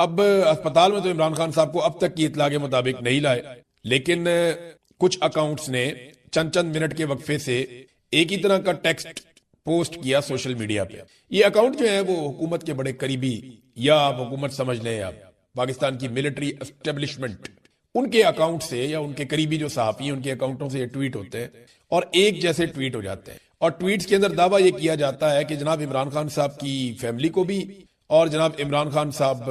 اب اسپتال میں تو عمران خان صاحب کو اب تک کی اطلاع کے مطابق نہیں لائے، لیکن کچھ اکاؤنٹس نے چند منٹ کے وقفے سے ایک ہی طرح کا ٹیکسٹ پوسٹ کیا سوشل میڈیا پہ۔ یہ اکاؤنٹ جو ہے وہ حکومت کے بڑے قریبی، یا آپ حکومت سمجھ لیں آپ پاکستان کی ملٹری اسٹیبلشمنٹ، ان کے اکاؤنٹ سے یا ان کے قریبی جو صحافی ہیں ان کے اکاؤنٹوں سے یہ ٹویٹ ہوتے ہیں اور ایک جیسے ٹویٹ ہو جاتے ہیں، اور ٹویٹس کے اندر دعویٰ یہ کیا جاتا ہے کہ جناب عمران خان صاحب کی فیملی کو بھی اور جناب عمران خان صاحب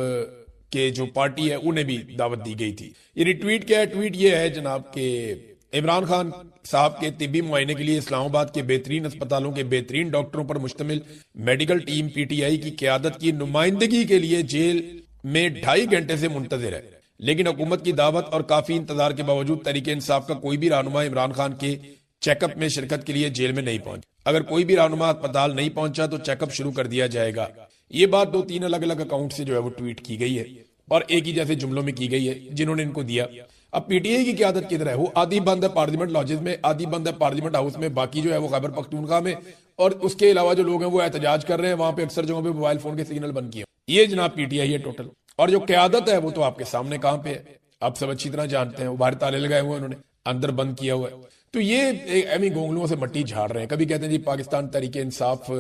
کے جو پارٹی ہے انہیں بھی دعوت دی گئی تھی۔ یعنی ٹویٹ کیا ہے؟ ٹویٹ یہ ہے جناب کہ عمران خان صاحب کے طبی معائنے کے لیے اسلام آباد کے بہترین اسپتالوں کے بہترین ڈاکٹروں پر مشتمل medical team P T I کی قیادت کی نمائندگی کے لیے جیل میں 2.5 گھنٹے سے منتظر ہے، لیکن حکومت کی دعوت اور کافی انتظار کے باوجود تحریک انصاف کا کوئی بھی رہنما عمران خان کے چیک اپ میں شرکت کے لیے جیل میں نہیں پہنچا۔ اگر کوئی بھی رہنما اسپتال نہیں پہنچا تو چیک اپ شروع کر دیا جائے گا۔ یہ بات 2-3 الگ الگ اکاؤنٹ سے جو ہے وہ ٹویٹ کی گئی ہے اور ایک ہی جیسے جملوں میں کی گئی ہے جنہوں نے ان کو دیا۔ اب پی ٹی آئی کی قیادت کدھر ہے؟ وہ آدھی بند ہے پارلیمنٹ لاجز میں، آدھی بند ہے پارلیمنٹ ہاؤس میں، باقی جو ہے وہ خیبر پختونخوا میں، اور اس کے علاوہ جو لوگ ہیں وہ احتجاج کر رہے ہیں وہاں پہ اکثر جگہوں پہ موبائل فون کے سگنل بند کیے۔ یہ جناب پی ٹی آئی ہے ٹوٹل، اور جو قیادت ہے وہ تو آپ کے سامنے کہاں پہ ہے، آپ سب اچھی طرح جانتے ہیں، وہ باہر تالے لگائے ہوئے انہوں نے، اندر بند کیا ہوا ہے۔ تو یہ ایمی گونگلوں سے مٹی جھاڑ رہے ہیں۔ کبھی کہتے ہیں جی پاکستان تحریک انصاف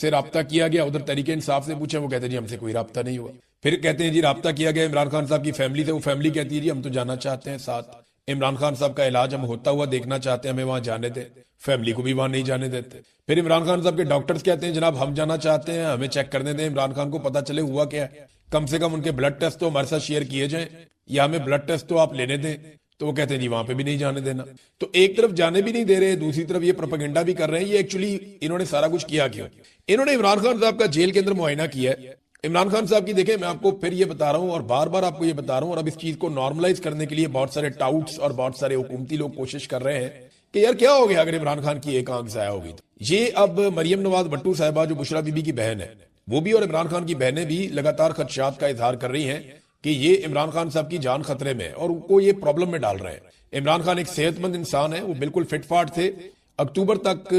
سے رابطہ کیا گیا، ادھر تحریک انصاف سے پوچھیں وہ کہتے ہیں جی ہم سے کوئی رابطہ نہیں ہوا۔ پھر کہتے ہیں جی رابطہ کیا گیا عمران خان صاحب کی فیملی سے، وہ فیملی کہتی ہے جی ہم تو جانا چاہتے ہیں ساتھ، عمران خان صاحب کا علاج ہم ہوتا ہوا دیکھنا چاہتے ہیں، ہمیں وہاں جانے دیں، فیملی کو بھی وہاں نہیں جانے دیتے۔ پھر عمران خان صاحب کے ڈاکٹرز کہتے ہیں جناب ہم جانا چاہتے ہیں، ہمیں چیک کرنے دیں، عمران خان کو پتہ چلے ہوا کیا ہے، کم سے کم ان کے بلڈ ٹیسٹ تو ہمارے ساتھ شیئر کیے جائیں، یا ہمیں بلڈ ٹیسٹ تو آپ لینے دیں۔ تو وہ کہتے ہیں جی وہاں پہ بھی نہیں جانے دینا۔ تو ایک طرف جانے بھی نہیں دے رہے، دوسری طرف یہ پروپیگنڈا بھی کر رہے ہیں۔ یہ ایکچولی انہوں نے سارا کچھ کیا کیوں؟ انہوں نے عمران خان صاحب کا جیل کے اندر معائنہ کیا ہے۔ عمران خان صاحب کی دیکھیں، میں آپ کو پھر یہ بتا رہا ہوں اور بار بار آپ کو یہ بتا رہا ہوں، اور اب اس چیز کو نارملائز کرنے کے لیے بہت سارے ٹاؤٹس اور بہت سارے حکومتی لوگ کوشش کر رہے ہیں کہ یار کیا ہو گیا اگر عمران خان کی ایک آنکھ ضائع ہوگی۔ یہ اب مریم نواز بھٹو صاحبہ جو بشرا بی بی کی بہن ہے، وہ بھی اور عمران خان کی بہنیں بھی لگاتار خدشات کا اظہار کر رہی ہیں کہ یہ عمران خان صاحب کی جان خطرے میں ہے اور ان کو یہ پرابلم میں ڈال رہے ہیں۔ عمران خان ایک صحت مند انسان ہے، وہ بالکل فٹ فاٹ تھے۔ اکتوبر تک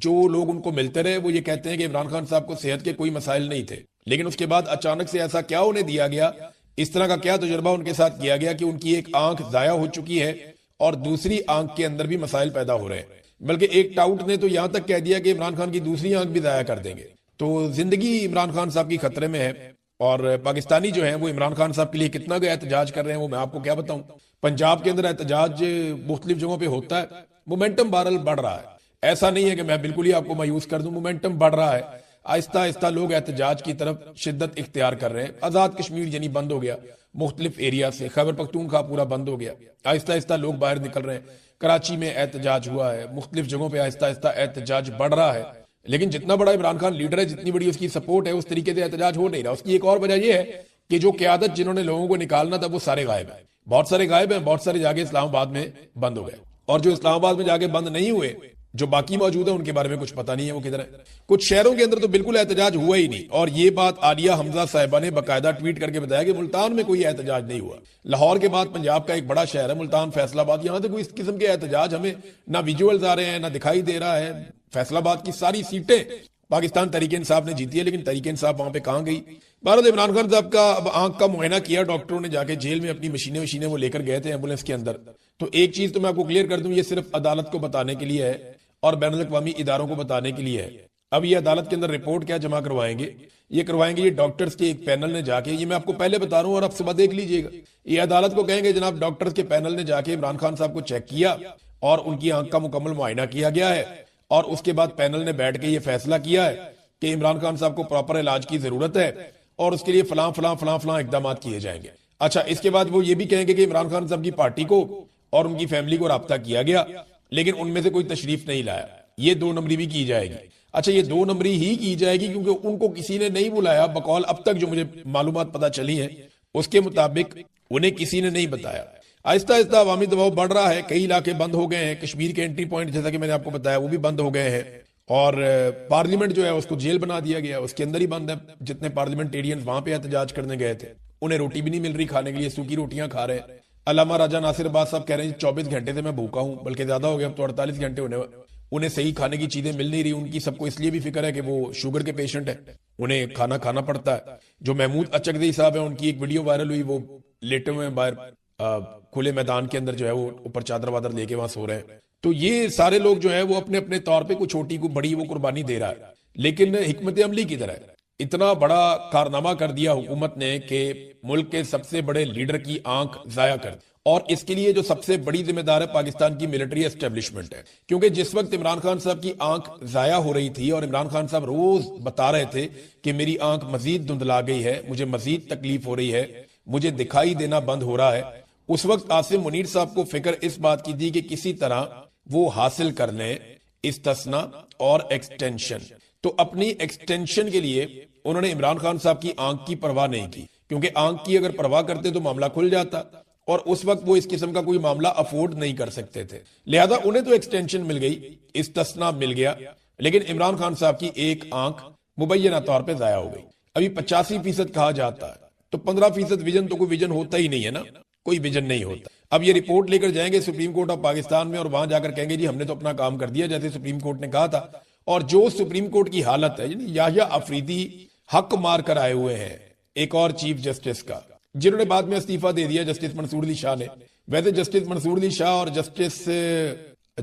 جو لوگ ان کو ملتے رہے وہ یہ کہتے ہیں کہ عمران خان صاحب کو صحت کے کوئی مسائل نہیں تھے، لیکن اس کے بعد اچانک سے ایسا کیا انہیں دیا گیا، اس طرح کا کیا تجربہ ان کے ساتھ کیا گیا کہ ان کی ایک آنکھ ضائع ہو چکی ہے اور دوسری آنکھ کے اندر بھی مسائل پیدا ہو رہے ہیں۔ بلکہ ایک ٹاؤٹ نے تو یہاں تک کہہ دیا کہ عمران خان کی دوسری آنکھ بھی ضائع کر دیں گے۔ تو زندگی عمران خان صاحب کی خطرے میں ہے، اور پاکستانی جو ہیں وہ عمران خان صاحب کے لیے کتنا گیا احتجاج کر رہے ہیں وہ میں آپ کو کیا بتاؤں۔ پنجاب کے اندر احتجاج مختلف جگہوں پہ ہوتا ہے، مومنٹم بہرحال بڑھ رہا ہے، ایسا نہیں ہے کہ میں بالکل ہی آپ کو مایوس کر دوں، مومنٹم بڑھ رہا ہے، آہستہ آہستہ لوگ احتجاج کی طرف شدت اختیار کر رہے ہیں۔ آزاد کشمیر یعنی بند ہو گیا مختلف ایریا سے، خیبر پختونخوا پورا بند ہو گیا، آہستہ آہستہ لوگ باہر نکل رہے ہیں۔ کراچی میں احتجاج ہوا ہے، مختلف جگہوں پہ آہستہ آہستہ احتجاج بڑھ رہا ہے، لیکن جتنا بڑا عمران خان لیڈر ہے، جتنی بڑی اس کی سپورٹ ہے، اس طریقے سے احتجاج ہو نہیں رہا۔ اس کی ایک اور وجہ یہ ہے کہ جو قیادت جنہوں نے لوگوں کو نکالنا تھا وہ سارے غائب ہیں، بہت سارے غائب ہیں، بہت سارے جا کے اسلام آباد میں بند ہو گئے، اور جو اسلام آباد میں جا کے بند نہیں ہوئے، جو باقی موجود ہیں ان کے بارے میں کچھ پتہ نہیں ہے وہ کدھر ہے۔ کچھ شہروں کے اندر تو بالکل احتجاج ہوا ہی نہیں، اور یہ بات عالیہ حمزہ صاحبہ نے باقاعدہ ٹویٹ کر کے بتایا کہ ملتان میں کوئی احتجاج نہیں ہوا۔ لاہور کے بعد پنجاب کا ایک بڑا شہر ہے ملتان، فیصل آباد، یہاں سے کوئی اس قسم کے احتجاج ہمیں نہ ویژولز آ رہے ہیں نہ دکھائی دے رہا ہے۔ فیصل آباد کی ساری سیٹیں پاکستان تحریک انصاف نے جیتی ہے، لیکن تحریک انصاف وہاں پہ کہاں گئی؟ بہرحال عمران خان صاحب کا اب آنکھ کا معائنہ کیا ڈاکٹروں نے، جا کے جیل میں اپنی مشینیں وہ لے کر گئے تھے ایمبولینس کے اندر۔ تو ایک چیز تو میں آپ کو کلیئر کر دوں، یہ صرف عدالت کو بتانے کے لیے ہے اور بین الاقوامی اداروں کو بتانے کے لیے ہے۔ اب یہ عدالت کے اندر رپورٹ کیا جمع کروائیں گے؟ یہ کروائیں گے یہ ڈاکٹرز کے ایک پینل نے جا کے، یہ میں آپ کو پہلے بتا رہا ہوں اور آپ صبح دیکھ لیجئے گا، یہ عدالت کو کہیں گے جناب ڈاکٹرز کے پینل نے جا کے عمران خان صاحب کو چیک کیا اور ان کی آنکھ کا مکمل معائنہ کیا گیا ہے، اور اس کے بعد پینل نے بیٹھ کے یہ فیصلہ کیا ہے کہ عمران خان صاحب کو پراپر علاج کی ضرورت ہے اور اس کے لیے فلاں فلاں فلاں فلاں اقدامات کیے جائیں گے۔ اچھا، اس کے بعد وہ یہ بھی کہیں گے کہ عمران خان صاحب کی پارٹی کو اور ان کی فیملی کو رابطہ کیا گیا، لیکن ان میں سے کوئی تشریف نہیں لایا، یہ 2 نمبری بھی کی جائے گی۔ اچھا، یہ 2 نمبری ہی کی جائے گی کیونکہ ان کو کسی نے نہیں بلایا، بقول اب تک جو مجھے معلومات پتہ چلی ہیں اس کے مطابق انہیں کسی نے نہیں بتایا۔ آہستہ آہستہ عوامی دباؤ بڑھ رہا ہے، کئی علاقے بند ہو گئے ہیں، کشمیر کے انٹری پوائنٹ جیسا کہ میں نے آپ کو بتایا وہ بھی بند ہو گئے ہیں، اور پارلیمنٹ جو ہے اس کو جیل بنا دیا گیا، اس کے اندر ہی بند ہے۔ جتنے پارلیمنٹیرینز وہاں پہ احتجاج کرنے گئے تھے انہیں روٹی بھی نہیں مل رہی کھانے کے لیے، سوکھی روٹیاں کھا رہے ہیں۔ علامہ راجہ ناصر عباس صاحب کہہ رہے ہیں 24 گھنٹے سے میں بھوکا ہوں، بلکہ زیادہ ہو گیا، اب تو 48 گھنٹے ہونے، انہیں صحیح کھانے کی چیزیں مل نہیں رہی۔ ان کی سب کو اس لیے بھی فکر ہے کہ وہ شوگر کے پیشنٹ ہیں، انہیں کھانا کھانا پڑتا ہے. جو محمود اچکزئی صاحب ہیں ان کی ایک ویڈیو وائرل ہوئی, وہ لیٹے ہوئے ہیں باہر کھلے میدان کے اندر جو ہے وہ اوپر چادر وادر لے کے وہاں سو رہے ہیں. تو یہ سارے لوگ جو ہیں وہ اپنے اپنے طور پہ کوئی چھوٹی کوئی بڑی وہ قربانی دے رہا ہے, لیکن حکمت عملی کی طرح ہے. اتنا بڑا کارنامہ کر دیا حکومت نے کہ ملک کے سب سے بڑے لیڈر کی آنکھ ضائع کر دی, اور اس کے لیے جو سب سے بڑی ذمہ دار ہے پاکستان کی ملٹری اسٹیبلشمنٹ ہے. کیونکہ جس وقت عمران خان صاحب کی آنکھ ضائع ہو رہی تھی اور عمران خان صاحب روز بتا رہے تھے کہ میری آنکھ مزید دھندلا گئی ہے, مجھے مزید تکلیف ہو رہی ہے, مجھے دکھائی دینا بند ہو رہا ہے, اس وقت عاصم منیر صاحب کو فکر اس بات کی تھی کہ کسی طرح وہ حاصل کر لیں استثناء اور ایکسٹینشن. تو اپنی ایکسٹینشن کے لیے انہوں نے عمران خان صاحب کی آنکھ کی پرواہ نہیں کی, کیونکہ آنکھ کی اگر پرواہ کرتے تو معاملہ کھل جاتا, اور اس وقت وہ اس قسم کا کوئی معاملہ افورڈ نہیں کر سکتے تھے. لہذا انہیں تو ایکسٹینشن مل گئی, استثناء مل گیا, لیکن عمران خان صاحب کی ایک آنکھ مبینہ طور پہ ضائع ہو گئی. ابھی 85% کہا جاتا ہے, تو 15% ویژن تو کوئی ویژن ہوتا ہی نہیں ہے نا, کوئی ویژن نہیں ہوتا. اب یہ رپورٹ لے کر جائیں گے سپریم کورٹ آف پاکستان میں, اور وہاں جا کر کہیں گے جی ہم نے تو اپنا کام کر دیا جیسے سپریم کورٹ نے کہا تھا. اور جو سپریم کورٹ کی حالت ہے, یعنی یحییٰ آفریدی حق مار کر آئے ہوئے ہیں ایک اور چیف جسٹس کا, جنہوں نے بعد میں استعفیٰ دے دیا جسٹس منصور علی شاہ نے. ویسے جسٹس منصور علی شاہ اور جسٹس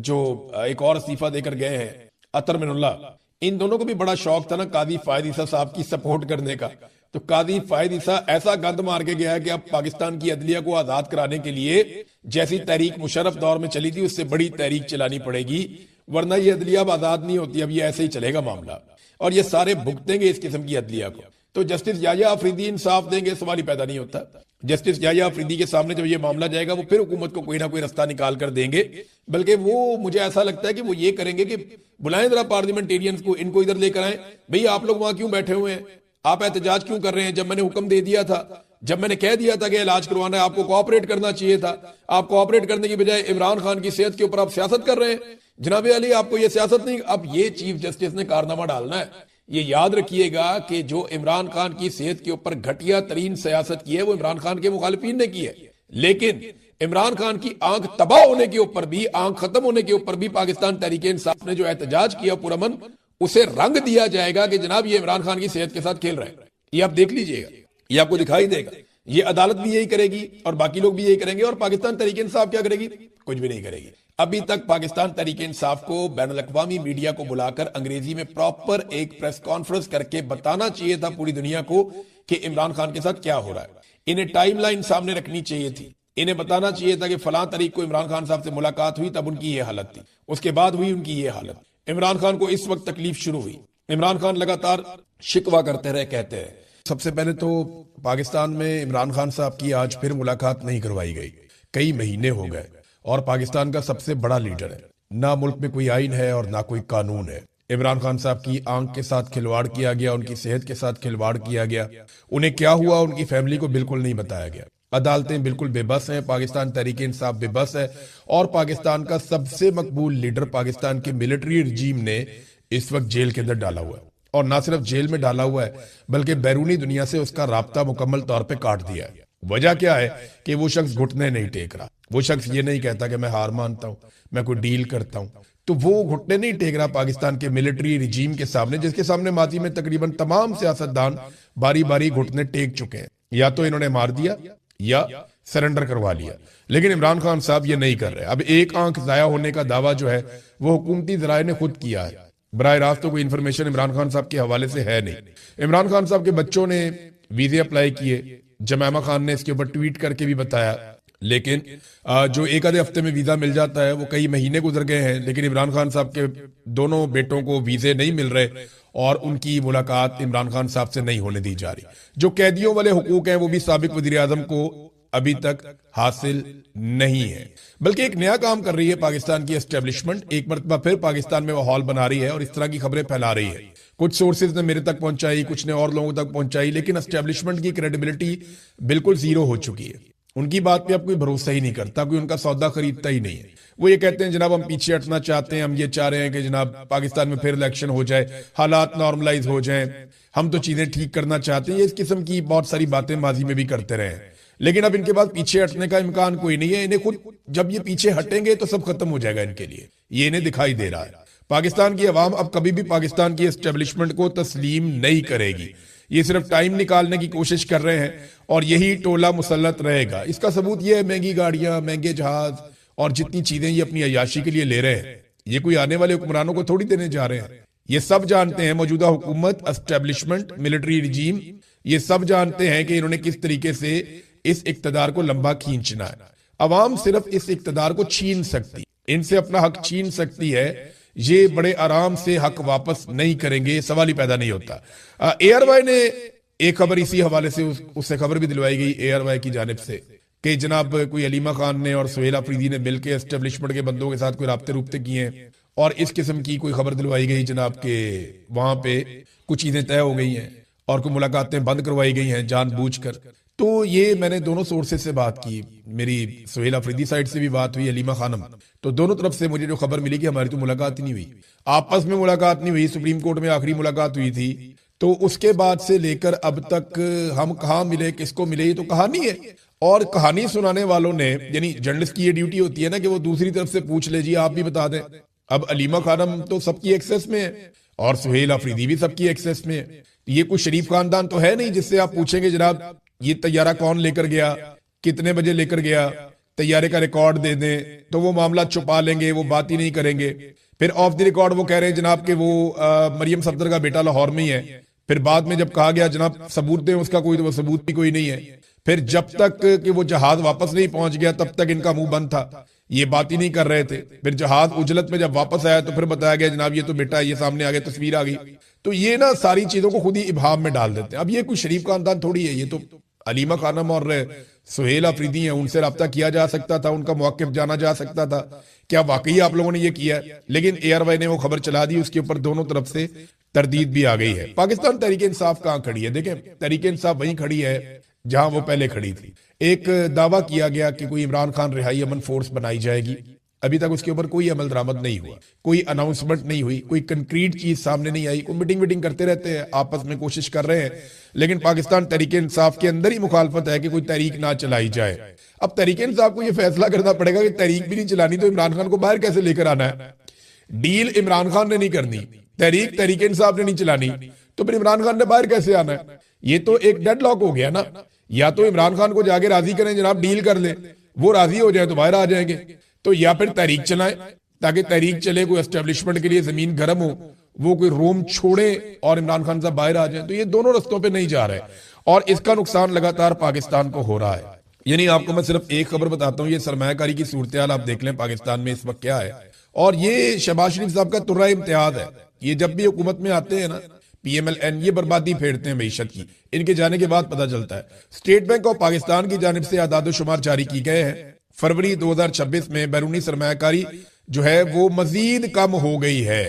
جو ایک اور استعفیٰ دے کر گئے ہیں اطہر من اللہ, ان دونوں کو بھی بڑا شوق تھا نا قاضی فائد عیسیٰ صاحب کی سپورٹ کرنے کا. تو قاضی فائد عیسیٰ ایسا گند مار کے گیا ہے کہ اب پاکستان کی عدلیہ کو آزاد کرانے کے لیے جیسی تحریک مشرف دور میں چلی تھی اس سے بڑی تحریک چلانی پڑے گی, ورنہ یہ عدلیہ اب آزاد نہیں ہوتی. اب یہ ایسے ہی چلے گا معاملہ, اور یہ سارے بھگتیں گے اس قسم کی عدلیہ کو. تو جسٹس یحییٰ آفریدی انصاف دیں گے, سوال ہی پیدا نہیں ہوتا. جسٹس یحییٰ آفریدی کے سامنے جب یہ معاملہ جائے گا وہ پھر حکومت کو کوئی نہ کوئی رستہ نکال کر دیں گے, بلکہ وہ مجھے ایسا لگتا ہے کہ وہ یہ کریں گے کہ بلائیں ذرا پارلیمنٹیرینز کو, ان کو ادھر لے کر آئیں. بھئی آپ لوگ وہاں کیوں بیٹھے ہوئے ہیں, آپ احتجاج کیوں کر رہے ہیں؟ جب میں نے حکم دے دیا تھا, جب میں نے کہہ دیا تھا کہ علاج کروانا ہے, آپ کو کوآپریٹ کرنا چاہیے تھا. آپ کوآپریٹ کرنے کی بجائے عمران خان کی صحت کے اوپر آپ سیاست کر رہے ہیں. جناب علی آپ کو یہ سیاست نہیں, اب یہ چیف جسٹس نے کارنامہ ڈالنا ہے. یہ یاد رکھیے گا کہ جو عمران خان کی صحت کے اوپر گھٹیا ترین سیاست کی ہے وہ عمران خان کے مخالفین نے کی ہے, لیکن عمران خان کی آنکھ تباہ ہونے کے اوپر بھی, آنکھ ختم ہونے کے اوپر بھی پاکستان تحریک انصاف نے جو احتجاج کیا پرامن, اسے رنگ دیا جائے گا کہ جناب یہ عمران خان کی صحت کے ساتھ کھیل رہے ہیں. یہ آپ دیکھ لیجئے گا, یہ آپ کو دکھائی دے گا. یہ عدالت بھی یہی کرے گی اور باقی لوگ بھی یہی کریں گے, اور پاکستان تحریک انصاف کیا کرے گی؟ کچھ بھی نہیں کرے گی. ابھی تک پاکستان تحریک انصاف کو بین الاقوامی میڈیا کو بلا کر انگریزی میں پراپر ایک پریس کانفرنس کر کے بتانا چاہیے تھا پوری دنیا کو کہ عمران خان کے ساتھ کیا ہو رہا ہے. انہیں ٹائم لائن سامنے رکھنی چاہیے تھی, انہیں بتانا چاہیے تھا کہ فلاں تاریخ کو عمران خان صاحب سے ملاقات ہوئی, تب ان کی یہ حالت تھی, اس کے بعد ہوئی ان کی یہ حالت. عمران خان کو اس وقت تکلیف شروع ہوئی. عمران خان لگاتار شکوہ کرتے رہے, کہتے ہیں. سب سے پہلے تو پاکستان میں عمران خان صاحب کی آج پھر ملاقات نہیں کروائی گئی, کئی مہینے ہو گئے, اور پاکستان کا سب سے بڑا لیڈر ہے. نہ ملک میں کوئی آئین ہے اور نہ کوئی قانون ہے. عمران خان صاحب کی آنکھ کے ساتھ کھلواڑ کیا گیا, ان کی صحت کے ساتھ کھلواڑ کیا گیا. انہیں کیا ہوا ان کی فیملی کو بالکل نہیں بتایا گیا. عدالتیں بالکل بے بس ہیں, پاکستان تحریک انصاف بے بس ہے, اور پاکستان کا سب سے مقبول لیڈر پاکستان کے ملٹری رجیم نے اس وقت جیل کے اندر ڈالا ہوا ہے. اور نہ صرف جیل میں ڈالا ہوا ہے بلکہ بیرونی دنیا سے اس کا رابطہ مکمل طور پہ کاٹ دیا ہے. وجہ کیا ہے کہ وہ شخص گھٹنے نہیں ٹیک رہا. وہ شخص یہ نہیں کہتا کہ میں ہار مانتا ہوں, میں کوئی ڈیل کرتا ہوں. تو وہ گھٹنے نہیں ٹیک رہا پاکستان کے ملٹری رجیم کے سامنے, جس کے سامنے ماضی میں تقریباً تمام سیاستدان باری باری گھٹنے ٹیک چکے ہیں. یا تو انہوں نے مار دیا یا سرنڈر کروا لیا, لیکن عمران خان صاحب یہ نہیں کر رہے. اب ایک آنکھ ضائع ہونے کا دعویٰ جو ہے وہ حکومتی ذرائع نے خود کیا ہے. براہ راست تو کوئی انفارمیشن عمران خان صاحب کے حوالے سے ہے نہیں. عمران خان صاحب کے بچوں نے ویزے اپلائی کیے, جمائمہ خان نے اس کے اوپر ٹویٹ کر کے بھی بتایا, لیکن جو ایک آدھے ہفتے میں ویزا مل جاتا ہے وہ کئی مہینے گزر گئے ہیں. لیکن عمران خان صاحب کے دونوں بیٹوں کو ویزے نہیں مل رہے, اور ان کی ملاقات عمران خان صاحب سے نہیں ہونے دی جا رہی. جو قیدیوں والے حقوق ہیں وہ بھی سابق وزیر اعظم کو ابھی تک حاصل نہیں ہے. بلکہ ایک نیا کام کر رہی ہے پاکستان کی اسٹیبلشمنٹ, ایک مرتبہ پھر پاکستان میں ماحول بنا رہی ہے اور اس طرح کی خبریں پھیلا رہی ہے. کچھ سورسز نے میرے تک پہنچائی, کچھ نے اور لوگوں تک پہنچائی, لیکن اسٹیبلشمنٹ کی کریڈیبلٹی بالکل زیرو ہو چکی ہے. ان کی بات پہ اب کوئی بھروسہ ہی نہیں کرتا, کوئی ان کا سودا خریدتا ہی نہیں ہے. وہ یہ کہتے ہیں جناب ہم پیچھے ہٹنا چاہتے ہیں, ہم یہ چاہ رہے ہیں کہ جناب پاکستان میں پھر الیکشن ہو جائے, حالات نارملائز ہو جائیں, ہم تو چیزیں ٹھیک کرنا چاہتے ہیں. یہ اس قسم کی بہت ساری باتیں ماضی میں بھی کرتے رہے ہیں, لیکن اب ان کے پاس پیچھے ہٹنے کا امکان کوئی نہیں ہے. انہیں خود جب یہ پیچھے ہٹیں گے تو سب ختم ہو جائے گا ان کے لیے, یہ انہیں دکھائی دے رہا ہے. پاکستان کی عوام اب کبھی بھی پاکستان کی اسٹیبلشمنٹ کو تسلیم نہیں کرے گی. یہ صرف ٹائم نکالنے کی کوشش کر رہے ہیں اور یہی ٹولہ مسلط رہے گا. اس کا ثبوت یہ ہے مہنگی گاڑیاں, مہنگے جہاز اور جتنی چیزیں یہ اپنی عیاشی کے لیے لے رہے ہیں, یہ کوئی آنے والے حکمرانوں کو تھوڑی دینے جا رہے ہیں. یہ سب جانتے ہیں موجودہ حکومت, اسٹیبلشمنٹ, ملٹری رجیم, یہ سب جانتے ہیں کہ انہوں نے کس طریقے سے اس اقتدار کو لمبا کھینچنا ہے. عوام صرف اس اقتدار کو چھین سکتی, ان سے اپنا حق چھین سکتی ہے. یہ بڑے آرام سے حق واپس نہیں کریں گے, سوال ہی پیدا نہیں ہوتا. اے آر وائی نے ایک خبر اسی حوالے سے اس سے خبر بھی دلوائی گئی اے آر وائی کی جانب سے کہ جناب کوئی علیمہ خان نے اور سہیل آفریدی نے مل کے اسٹیبلشمنٹ کے بندوں کے ساتھ کوئی رابطے کیے ہیں, اور اس قسم کی کوئی خبر دلوائی گئی جناب کہ وہاں پہ کچھ چیزیں طے ہو گئی ہیں اور کوئی ملاقاتیں بند کروائی گئی ہیں جان بوجھ کر. تو یہ میں نے دونوں سورسز سے بات کی, میری سہیل آفریدی سائٹ سے بھی بات ہوئی, علیمہ خانم, تو دونوں طرف سے مجھے جو خبر ملی کہ ہماری تو ملاقات ہی نہیں ہوئی, آپس میں ملاقات نہیں ہوئی. سپریم کورٹ میں آخری ملاقات ہوئی تھی, تو اس کے بعد سے لے کر اب تک ہم کہاں ملے, کس کو ملے, یہ تو کہانی ہے. اور کہانی سنانے والوں نے, یعنی جرنلسٹ کی یہ ڈیوٹی ہوتی ہے نا کہ وہ دوسری طرف سے پوچھ لے جی آپ بھی بتا دیں. اب علیمہ خانم تو سب کی ایکسس میں ہے اور سہیل آفریدی بھی سب کی ایکسس میں ہے. یہ کوئی شریف خاندان تو ہے نہیں جس سے آپ پوچھیں گے جناب یہ طیارہ کون لے کر گیا, کتنے بجے لے کر گیا, طیارے کا ریکارڈ دے دیں, تو وہ معاملہ چھپا لیں گے, وہ بات ہی نہیں کریں گے. پھر آف دی ریکارڈ وہ کہہ رہے ہیں جناب کہ وہ مریم صفدر کا بیٹا لاہور میں ہی ہے. پھر بعد میں جب کہا گیا جناب ثبوت دیں اس کا کوئی, تو وہ ثبوت بھی کوئی نہیں ہے. پھر جب تک کہ وہ جہاز واپس نہیں پہنچ گیا تب تک ان کا منہ بند تھا, یہ بات ہی نہیں کر رہے تھے. پھر جہاز اجلت میں جب واپس آیا تو پھر بتایا گیا جناب یہ تو بیٹا ہے, یہ سامنے آ گیا, تصویر آ گئی. تو یہ نا ساری چیزوں کو خود ہی ابہام میں ڈال دیتے ہیں. اب یہ کوئی شریف خاندان تھوڑی ہے, یہ تو علیمہ خانم اور سہیل آفریدی ہیں, ان سے رابطہ کیا جا سکتا تھا, ان کا موقف جانا جا سکتا تھا. کیا واقعی آپ لوگوں نے یہ کیا ہے؟ لیکن اے آر وائی نے وہ خبر چلا دی, اس کے اوپر دونوں طرف سے تردید بھی آ گئی ہے. پاکستان تحریک انصاف کہاں کھڑی ہے؟ دیکھیں تحریک انصاف وہیں کھڑی ہے جہاں وہ پہلے کھڑی تھی. ایک دعویٰ کیا گیا کہ کوئی عمران خان رہائی امن فورس بنائی جائے گی, ابھی تک اس کے اوپر کوئی عمل درآمد نہیں ہوا, کوئی اناؤنسمنٹ نہیں ہوئی, کوئی کنکریٹ چیز سامنے نہیں آئی. کوئی میٹنگ کرتے رہتے ہیں, آپس میں کوشش کر رہے ہیں, لیکن پاکستان تحریک انصاف کے اندر ہی مخالفت ہے کہ کوئی تحریک نہ چلائی جائے. اب تحریک انصاف کو یہ فیصلہ کرنا پڑے گا کہ تحریک بھی نہیں چلانی تو عمران خان کو باہر کیسے لے کر آنا ہے. ڈیل عمران خان نے نہیں کرنی, تحریک انصاف نے نہیں چلانی, تو پھر عمران خان نے باہر کیسے آنا ہے؟ یہ تو ایک ڈیڈ لاک ہو گیا نا. یا تو عمران خان کو جا کے راضی کریں جناب, ڈیل کر لیں, وہ راضی ہو جائے تو باہر آ جائیں گے, تو یا پھر تحریک چلائیں تاکہ تحریک چلے, کوئی اسٹیبلشمنٹ کے لیے زمین گرم ہو, وہ کوئی روم چھوڑے اور عمران خان صاحب باہر آ جائیں. تو یہ دونوں رستوں پہ نہیں جا رہے اور اس کا نقصان لگاتار پاکستان کو ہو رہا ہے. یعنی آپ کو میں صرف ایک خبر بتاتا ہوں, یہ سرمایہ کاری کی صورتحال آپ دیکھ لیں پاکستان میں اس وقت کیا ہے. اور یہ شہباز شریف صاحب کا ترہ امتیاز ہے, یہ جب بھی حکومت میں آتے ہیں نا پی ایم ایل این, یہ بربادی پھیرتے ہیں معیشت کی. ان کے جانے کے بعد پتہ چلتا ہے. اسٹیٹ بینک آف پاکستان کی جانب سے اعداد و شمار جاری کی گئے ہیں. فروری 2026 میں بیرونی سرمایہ کاری جو ہے وہ مزید کم ہو گئی ہے.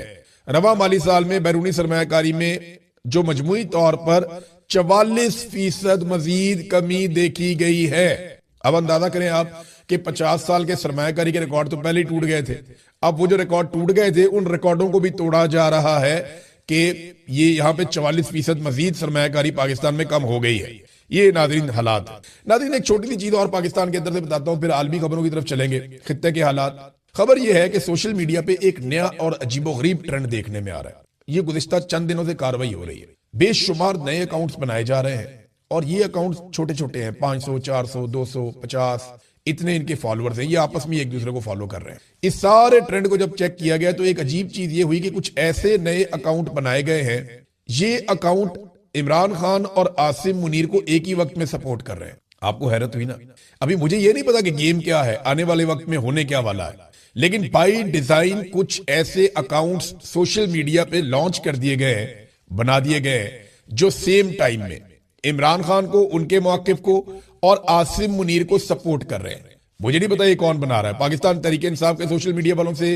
رواں مالی سال میں بیرونی سرمایہ کاری میں جو مجموعی طور پر 44% مزید کمی دیکھی گئی ہے. اب اندازہ کریں آپ کہ 50 سال کے سرمایہ کاری کے ریکارڈ تو پہلے ہی ٹوٹ گئے تھے, اب وہ جو ریکارڈ ٹوٹ گئے تھے ان ریکارڈوں کو بھی توڑا جا رہا ہے کہ یہ یہاں پہ 44% مزید سرمایہ کاری پاکستان میں کم ہو گئی ہے. یہ ناظرین حالات ہیں. ناظرین ایک چھوٹی سی چیز اور پاکستان کے اندر سے بتاتا ہوں, پھر عالمی خبروں کی طرف چلیں گے. خطے کے حالات. خبر یہ ہے کہ سوشل میڈیا پہ ایک نیا اور عجیب و غریب ٹرینڈ دیکھنے میں آ رہا ہے. یہ گزشتہ چند دنوں سے کاروائی ہو رہی ہے. بے شمار نئے اکاؤنٹس بنائے جا رہے ہیں اور یہ اکاؤنٹس چھوٹے چھوٹے ہیں, 500, 400, 200, 50, اتنے ان کے فالوورز ہیں. یہ آپس میں ایک دوسرے کو فالو کر رہے ہیں. اس سارے ٹرینڈ کو جب چیک کیا گیا تو ایک عجیب چیز یہ ہوئی کہ کچھ ایسے نئے اکاؤنٹ بنائے گئے ہیں, یہ اکاؤنٹ عمران خان اور عاصم منیر کو ایک ہی وقت میں سپورٹ کر رہے ہیں. آپ کو حیرت ہوئی نا. ابھی مجھے یہ نہیں پتا کہ گیم کیا ہے, آنے والے وقت میں ہونے کیا والا ہے, لیکن بائی ڈیزائن کچھ ایسے اکاؤنٹس سوشل میڈیا پہ لانچ کر دیے گئے ہیں, بنا دیے گئے ہیں, جو سیم ٹائم میں عمران خان کو, ان کے موقف کو اور عاصم منیر کو سپورٹ کر رہے ہیں. مجھے نہیں پتا یہ کون بنا رہا ہے. پاکستان تحریک انصاف کے سوشل میڈیا والوں سے,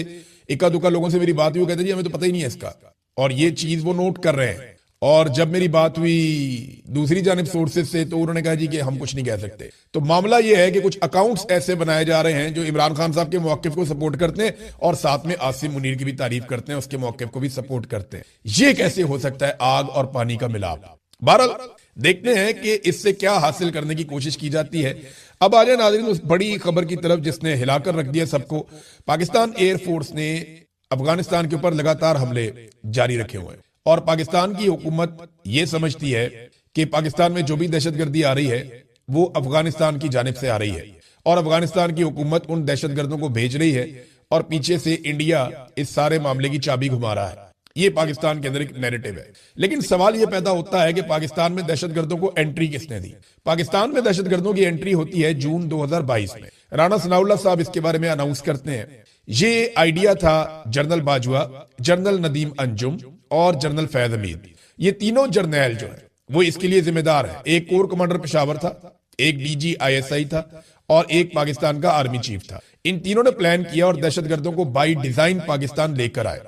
اکا دکا لوگوں سے میری بات ہوئی, وہ کہتے ہیں جی ہمیں تو پتہ ہی نہیں ہے اس کا, اور یہ چیز وہ نوٹ کر رہے ہیں. اور جب میری بات ہوئی دوسری جانب سورسز سے تو انہوں نے کہا جی کہ ہم کچھ نہیں کہہ سکتے. تو معاملہ یہ ہے کہ کچھ اکاؤنٹس ایسے بنائے جا رہے ہیں جو عمران خان صاحب کے موقف کو سپورٹ کرتے ہیں اور ساتھ میں عاصم منیر کی بھی تعریف کرتے ہیں, اس کے موقف کو بھی سپورٹ کرتے ہیں. یہ کیسے ہو سکتا ہے آگ اور پانی کا ملاپ؟ بہرحال دیکھتے ہیں کہ اس سے کیا حاصل کرنے کی کوشش کی جاتی ہے. اب آ جائیں ناظرین اس بڑی خبر کی طرف جس نے ہلا کر رکھ دیا سب کو. پاکستان ایئر فورس نے افغانستان کے اوپر لگاتار حملے جاری رکھے ہوئے ہیں، اور پاکستان کی حکومت یہ سمجھتی ہے کہ پاکستان میں جو بھی دہشت گردی آ رہی ہے وہ افغانستان کی جانب سے آ رہی ہے، اور افغانستان کی حکومت ان دہشت گردوں کو بھیج رہی ہے، اور پیچھے سے انڈیا اس سارے معاملے کی چابی گھما رہا ہے۔ یہ پاکستان کے اندر ایک نیریٹو ہے۔ لیکن سوال یہ پیدا ہوتا ہے کہ پاکستان میں دہشت گردوں کو انٹری کس نے دی؟ پاکستان میں دہشت گردوں کی انٹری ہوتی ہے جون 2022 میں۔ رانا ثناء اللہ صاحب اس کے بارے میں اناؤنس کرتے ہیں۔ یہ آئیڈیا تھا جنرل باجوہ، جنرل ندیم انجم اور جنرل فیض حمید، یہ تینوں جرنیل جو ہیں وہ اس کے لیے ذمہ دار ہیں۔ ایک کور کمانڈر پشاور تھا، ایک ڈی جی ISI تھا، اور ایک پاکستان کا آرمی چیف تھا۔ ان تینوں نے پلان کیا اور دہشت گردوں کو بائی ڈیزائن پاکستان لے کر آئے۔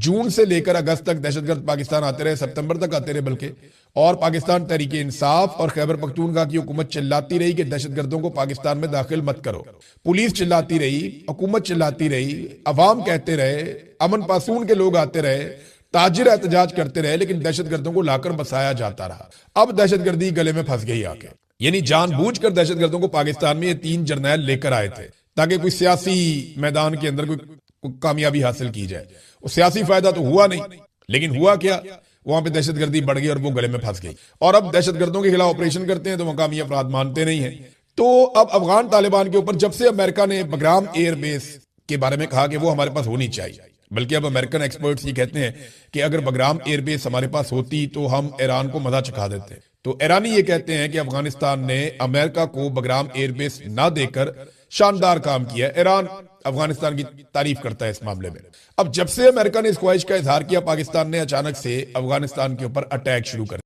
جون سے لے کر اگست تک دہشت گرد پاکستان آتے رہے، سپتمبر تک آتے رہے بلکہ، اور پاکستان تحریک انصاف اور خیبر پختونخوا کی حکومت چلاتی رہی کہ دہشت گردوں کو پاکستان میں داخل مت کرو۔ پولیس چلاتی رہی، حکومت چلاتی رہی، عوام کہتے رہے، امن پاسون کے لوگ آتے رہے، تاجر احتجاج کرتے رہے، لیکن دہشت گردوں کو لا کر بسایا جاتا رہا۔ اب دہشت گردی گلے میں پھنس گئی آ کے، یعنی جان بوجھ کر دہشت گردوں کو پاکستان میں یہ تین جرنیل لے کر آئے تھے تاکہ کوئی سیاسی میدان کے اندر کوئی کامیابی حاصل کی جائے۔ وہ سیاسی فائدہ تو ہوا نہیں، لیکن ہوا کیا، وہاں پہ دہشت گردی بڑھ گئی اور وہ گلے میں پھنس گئی، اور اب دہشت گردوں کے خلاف آپریشن کرتے ہیں تو مقامی افراد مانتے نہیں ہیں۔ تو اب افغان طالبان کے اوپر جب سے امریکہ نے بگرام ایئر بیس کے بارے میں کہا کہ وہ ہمارے پاس ہونی چاہیے، بلکہ اب امریکن ایکسپرٹس یہ کہتے ہیں کہ اگر بگرام ایئر بیس ہمارے پاس ہوتی تو ہم ایران کو مزہ چکھا دیتے۔ تو ایرانی یہ کہتے ہیں کہ افغانستان نے امریکہ کو بگرام ایئر بیس نہ دے کر شاندار کام کیا ہے۔ ایران افغانستان کی تعریف کرتا ہے اس معاملے میں۔ اب جب سے امریکہ نے اس خواہش کا اظہار کیا، پاکستان نے اچانک سے افغانستان کے اوپر اٹیک شروع کر دیا۔